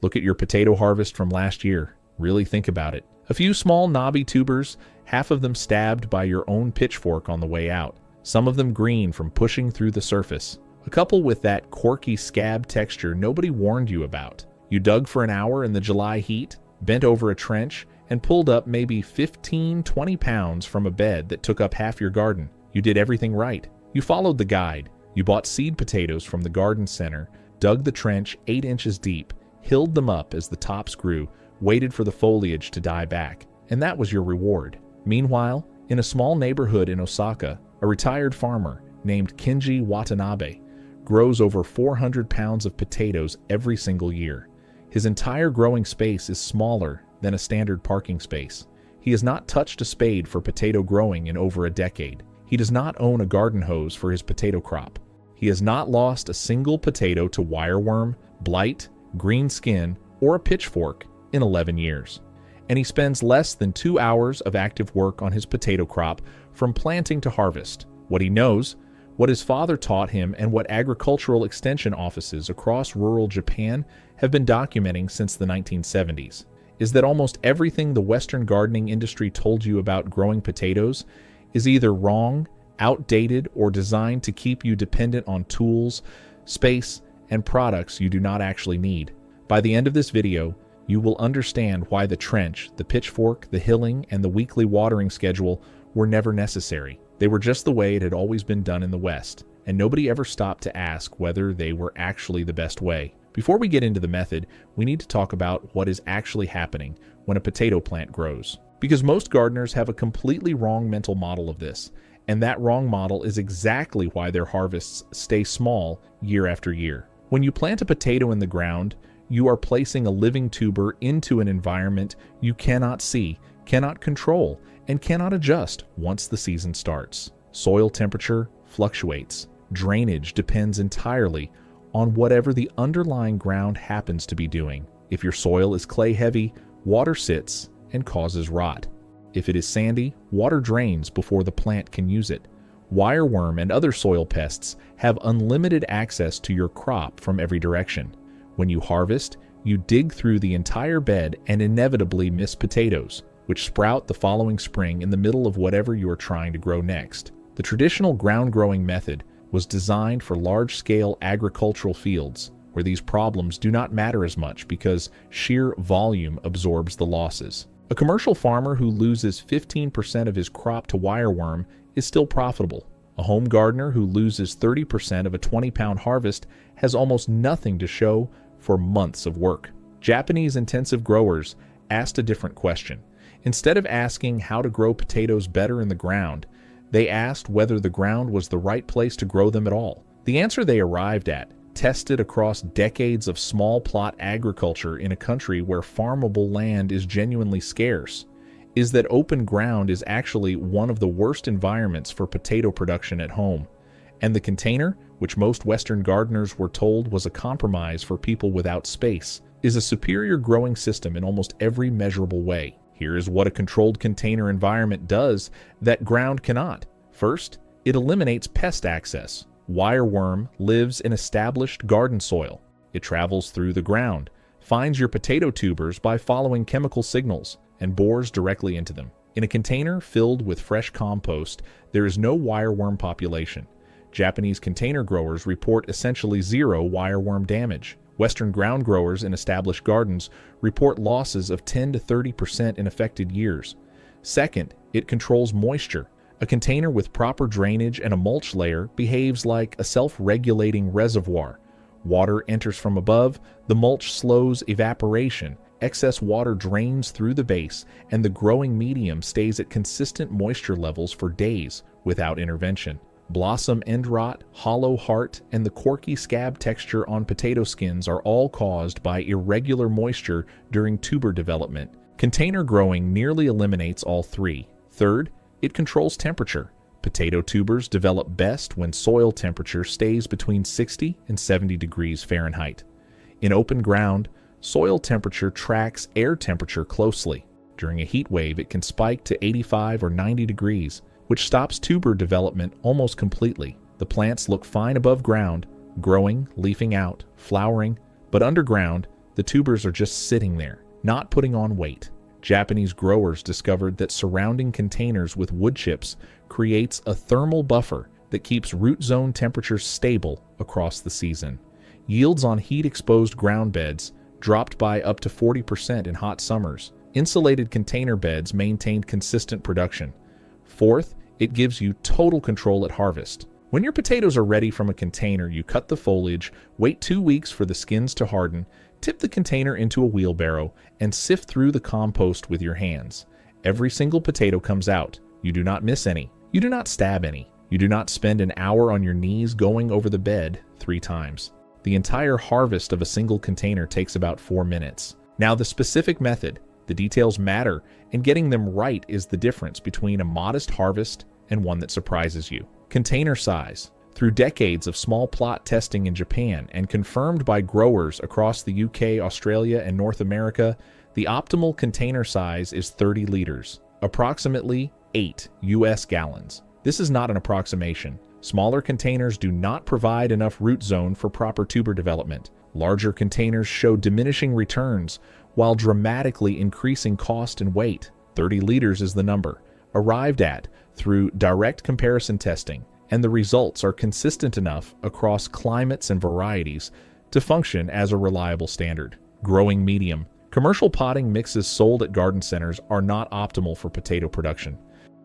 Look at your potato harvest from last year. Really think about it. A few small knobby tubers, half of them stabbed by your own pitchfork on the way out. Some of them green from pushing through the surface. A couple with that corky scab texture nobody warned you about. You dug for an hour in the July heat, bent over a trench, and pulled up maybe 15-20 pounds from a bed that took up half your garden. You did everything right. You followed the guide. You bought seed potatoes from the garden center, dug the trench 8 inches deep, hilled them up as the tops grew, waited for the foliage to die back, and that was your reward. Meanwhile, in a small neighborhood in Osaka, a retired farmer named Kenji Watanabe grows over 400 pounds of potatoes every single year. His entire growing space is smaller than a standard parking space. He has not touched a spade for potato growing in over a decade. He does not own a garden hose for his potato crop. He has not lost a single potato to wireworm, blight, green skin, or a pitchfork in 11 years. And he spends less than 2 hours of active work on his potato crop from planting to harvest. What he knows, what his father taught him, and what agricultural extension offices across rural Japan have been documenting since the 1970s, is that almost everything the Western gardening industry told you about growing potatoes is either wrong, outdated, or designed to keep you dependent on tools, space, and products you do not actually need. By the end of this video, you will understand why the trench, the pitchfork, the hilling, and the weekly watering schedule were never necessary. They were just the way it had always been done in the West, and nobody ever stopped to ask whether they were actually the best way. Before we get into the method, we need to talk about what is actually happening when a potato plant grows. Because most gardeners have a completely wrong mental model of this, and that wrong model is exactly why their harvests stay small year after year. When you plant a potato in the ground, you are placing a living tuber into an environment you cannot see, cannot control, and cannot adjust once the season starts. Soil temperature fluctuates. Drainage depends entirely on whatever the underlying ground happens to be doing. If your soil is clay heavy, water sits and causes rot. If it is sandy, water drains before the plant can use it. Wireworm and other soil pests have unlimited access to your crop from every direction. When you harvest, you dig through the entire bed and inevitably miss potatoes, which sprout the following spring in the middle of whatever you are trying to grow next. The traditional ground growing method was designed for large-scale agricultural fields, where these problems do not matter as much because sheer volume absorbs the losses. A commercial farmer who loses 15% of his crop to wireworm is still profitable. A home gardener who loses 30% of a 20-pound harvest has almost nothing to show for months of work. Japanese intensive growers asked a different question. Instead of asking how to grow potatoes better in the ground, they asked whether the ground was the right place to grow them at all. The answer they arrived at, tested across decades of small plot agriculture in a country where farmable land is genuinely scarce, is that open ground is actually one of the worst environments for potato production at home. And the container, which most Western gardeners were told was a compromise for people without space, is a superior growing system in almost every measurable way. Here is what a controlled container environment does that ground cannot. First, it eliminates pest access. Wireworm lives in established garden soil. It travels through the ground, finds your potato tubers by following chemical signals, and bores directly into them. In a container filled with fresh compost, there is no wireworm population. Japanese container growers report essentially zero wireworm damage. Western ground growers in established gardens report losses of 10 to 30% in affected years. Second, it controls moisture. A container with proper drainage and a mulch layer behaves like a self-regulating reservoir. Water enters from above, the mulch slows evaporation, excess water drains through the base, and the growing medium stays at consistent moisture levels for days without intervention. Blossom end rot, hollow heart, and the corky scab texture on potato skins are all caused by irregular moisture during tuber development. Container growing nearly eliminates all three. Third, it controls temperature. Potato tubers develop best when soil temperature stays between 60 and 70 degrees Fahrenheit. In open ground, soil temperature tracks air temperature closely. During a heat wave, it can spike to 85 or 90 degrees, which stops tuber development almost completely. The plants look fine above ground, growing, leafing out, flowering, but underground, The tubers are just sitting there, not putting on weight. Japanese growers discovered that surrounding containers with wood chips creates a thermal buffer that keeps root zone temperatures stable across the season. Yields on heat-exposed ground beds dropped by up to 40% in hot summers. Insulated container beds maintained consistent production. Fourth, it gives you total control at harvest. When your potatoes are ready from a container, you cut the foliage, wait 2 weeks for the skins to harden, tip the container into a wheelbarrow, and sift through the compost with your hands. Every single potato comes out. You do not miss any. You do not stab any. You do not spend an hour on your knees going over the bed 3 times. The entire harvest of a single container takes about 4 minutes. Now, the specific method, the details matter, and getting them right is the difference between a modest harvest and one that surprises you. Container size. Through decades of small plot testing in Japan and confirmed by growers across the UK, Australia, and North America, the optimal container size is 30 liters, approximately 8 US gallons. This is not an approximation. Smaller containers do not provide enough root zone for proper tuber development. Larger containers show diminishing returns while dramatically increasing cost and weight. 30 liters is the number, arrived at through direct comparison testing, and the results are consistent enough across climates and varieties to function as a reliable standard. Growing medium. Commercial potting mixes sold at garden centers are not optimal for potato production.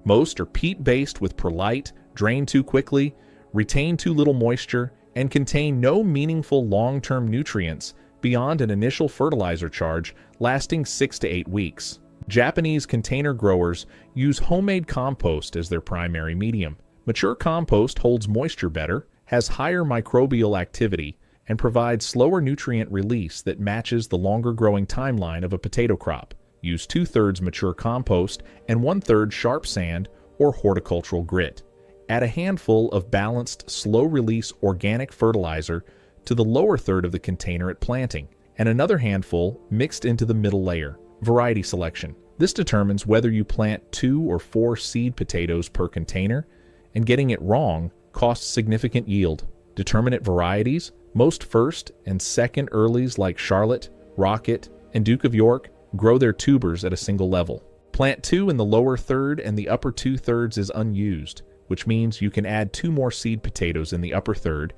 Most are peat-based with perlite, drain too quickly, retain too little moisture, and contain no meaningful long-term nutrients beyond an initial fertilizer charge lasting 6 to 8 weeks. Japanese container growers use homemade compost as their primary medium. Mature compost holds moisture better, has higher microbial activity, and provides slower nutrient release that matches the longer growing timeline of a potato crop. Use 2/3 mature compost and 1/3 sharp sand or horticultural grit. Add a handful of balanced, slow-release organic fertilizer to the lower third of the container at planting, and another handful mixed into the middle layer. Variety selection. This determines whether you plant 2 or 4 seed potatoes per container, and getting it wrong costs significant yield. Determinate varieties. Most first and second earlies like Charlotte, Rocket, and Duke of York grow their tubers at a single level. Plant 2 in the lower third and the upper 2/3 is unused, which means you can add 2 more seed potatoes in the upper third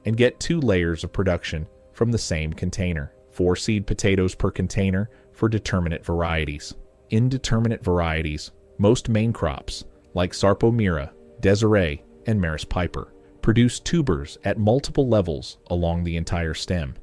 and get 2 layers of production from the same container. 4 seed potatoes per container for determinate varieties. Indeterminate varieties. Most main crops, like Sarpomira, Desiree, and Maris Piper, produce tubers at multiple levels along the entire stem.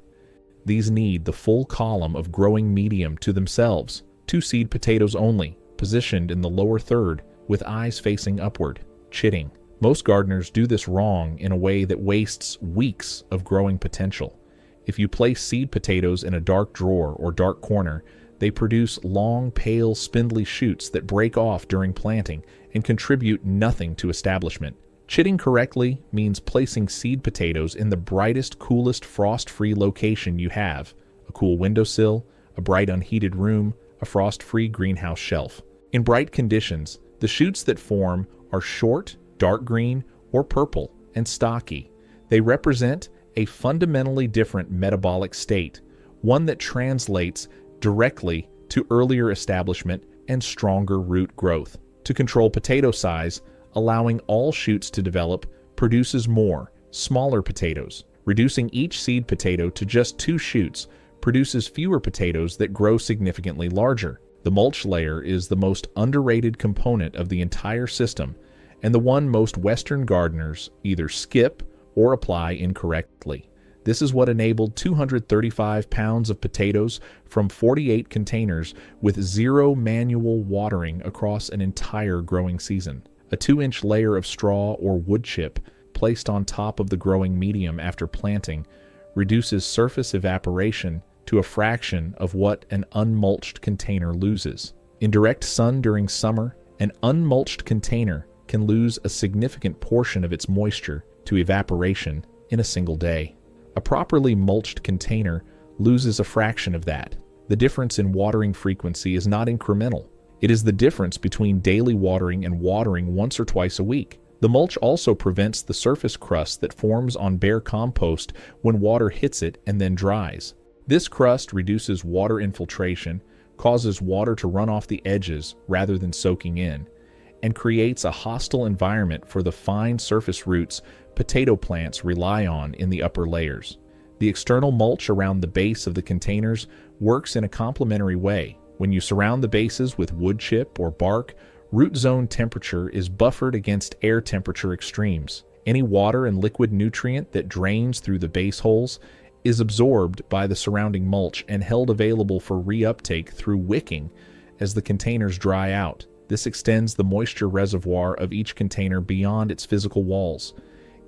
These need the full column of growing medium to themselves. 2 seed potatoes only, positioned in the lower third with eyes facing upward. Chitting. Most gardeners do this wrong in a way that wastes weeks of growing potential. If you place seed potatoes in a dark drawer or dark corner, they produce long, pale, spindly shoots that break off during planting and contribute nothing to establishment. Chitting correctly means placing seed potatoes in the brightest, coolest, frost-free location you have: a cool windowsill, a bright unheated room, a frost-free greenhouse shelf. In bright conditions, the shoots that form are short, dark green, or purple, and stocky. They represent a fundamentally different metabolic state, one that translates directly to earlier establishment and stronger root growth. To control potato size, allowing all shoots to develop produces more, smaller potatoes. Reducing each seed potato to just 2 shoots produces fewer potatoes that grow significantly larger. The mulch layer is the most underrated component of the entire system, and the one most Western gardeners either skip or apply incorrectly. This is what enabled 235 pounds of potatoes from 48 containers with 0 manual watering across an entire growing season. A 2-inch layer of straw or wood chip placed on top of the growing medium after planting reduces surface evaporation to a fraction of what an unmulched container loses. In direct sun during summer, an unmulched container can lose a significant portion of its moisture to evaporation in a single day. A properly mulched container loses a fraction of that. The difference in watering frequency is not incremental. It is the difference between daily watering and watering once or twice a week. The mulch also prevents the surface crust that forms on bare compost when water hits it and then dries. This crust reduces water infiltration, causes water to run off the edges rather than soaking in, and creates a hostile environment for the fine surface roots potato plants rely on in the upper layers. The external mulch around the base of the containers works in a complementary way. When you surround the bases with wood chip or bark, root zone temperature is buffered against air temperature extremes. Any water and liquid nutrient that drains through the base holes is absorbed by the surrounding mulch and held available for reuptake through wicking as the containers dry out. This extends the moisture reservoir of each container beyond its physical walls.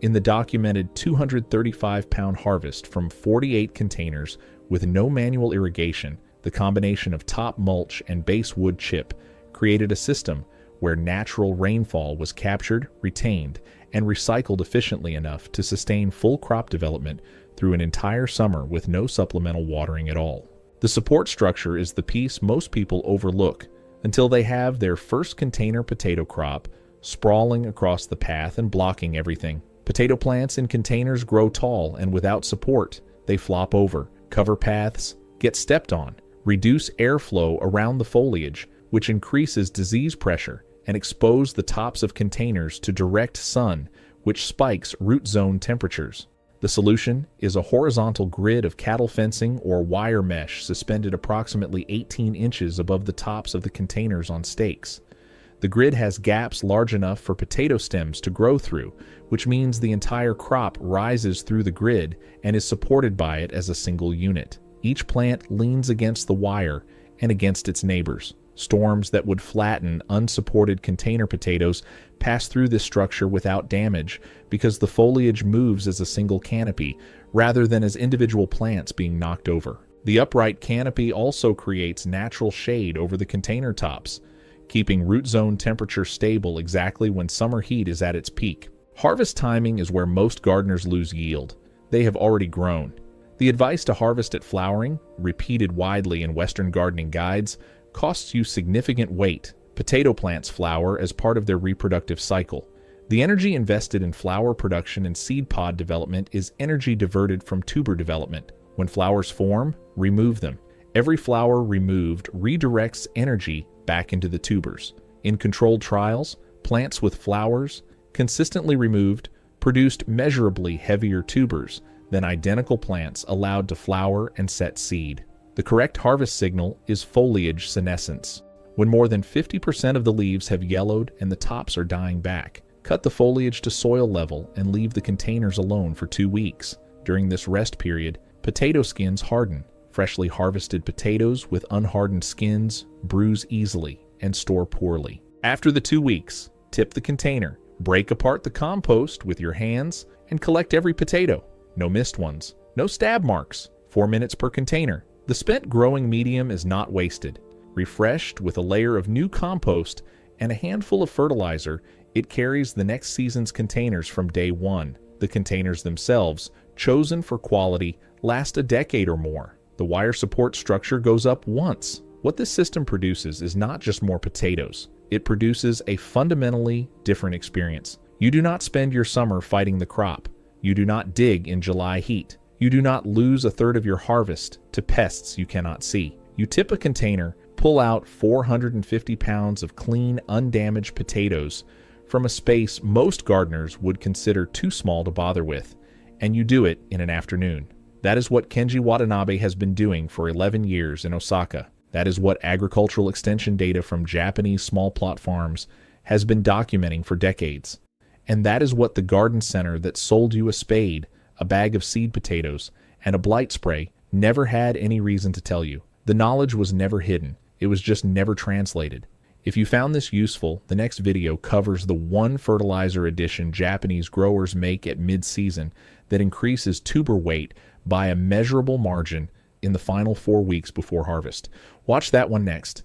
In the documented 235-pound harvest from 48 containers with no manual irrigation, the combination of top mulch and base wood chip created a system where natural rainfall was captured, retained, and recycled efficiently enough to sustain full crop development through an entire summer with no supplemental watering at all. The support structure is the piece most people overlook until they have their first container potato crop sprawling across the path and blocking everything. Potato plants in containers grow tall, and without support, they flop over, cover paths, get stepped on, reduce airflow around the foliage, which increases disease pressure, and expose the tops of containers to direct sun, which spikes root zone temperatures. The solution is a horizontal grid of cattle fencing or wire mesh suspended approximately 18 inches above the tops of the containers on stakes. The grid has gaps large enough for potato stems to grow through, which means the entire crop rises through the grid and is supported by it as a single unit. Each plant leans against the wire and against its neighbors. Storms that would flatten unsupported container potatoes pass through this structure without damage because the foliage moves as a single canopy rather than as individual plants being knocked over. The upright canopy also creates natural shade over the container tops, keeping root zone temperature stable exactly when summer heat is at its peak. Harvest timing is where most gardeners lose yield. They have already grown. The advice to harvest at flowering, repeated widely in Western gardening guides, costs you significant weight. Potato plants flower as part of their reproductive cycle. The energy invested in flower production and seed pod development is energy diverted from tuber development. When flowers form, remove them. Every flower removed redirects energy back into the tubers. In controlled trials, plants with flowers, consistently removed, produced measurably heavier tubers than identical plants allowed to flower and set seed. The correct harvest signal is foliage senescence. When more than 50% of the leaves have yellowed and the tops are dying back, cut the foliage to soil level and leave the containers alone for 2 weeks. During this rest period, potato skins harden. Freshly harvested potatoes with unhardened skins bruise easily and store poorly. After the 2 weeks, tip the container, break apart the compost with your hands, and collect every potato. No missed ones, no stab marks, 4 minutes per container. The spent growing medium is not wasted. Refreshed with a layer of new compost and a handful of fertilizer, it carries the next season's containers from day one. The containers themselves, chosen for quality, last a decade or more. The wire support structure goes up once. What this system produces is not just more potatoes. It produces a fundamentally different experience. You do not spend your summer fighting the crop. You do not dig in July heat. You do not lose a third of your harvest to pests you cannot see. You tip a container, pull out 450 pounds of clean, undamaged potatoes from a space most gardeners would consider too small to bother with, and you do it in an afternoon. That is what Kenji Watanabe has been doing for 11 years in Osaka. That is what agricultural extension data from Japanese small plot farms has been documenting for decades. And that is what the garden center that sold you a spade, a bag of seed potatoes, and a blight spray never had any reason to tell you. The knowledge was never hidden. It was just never translated. If you found this useful, the next video covers the one fertilizer addition Japanese growers make at mid-season that increases tuber weight by a measurable margin in the final 4 weeks before harvest. Watch that one next.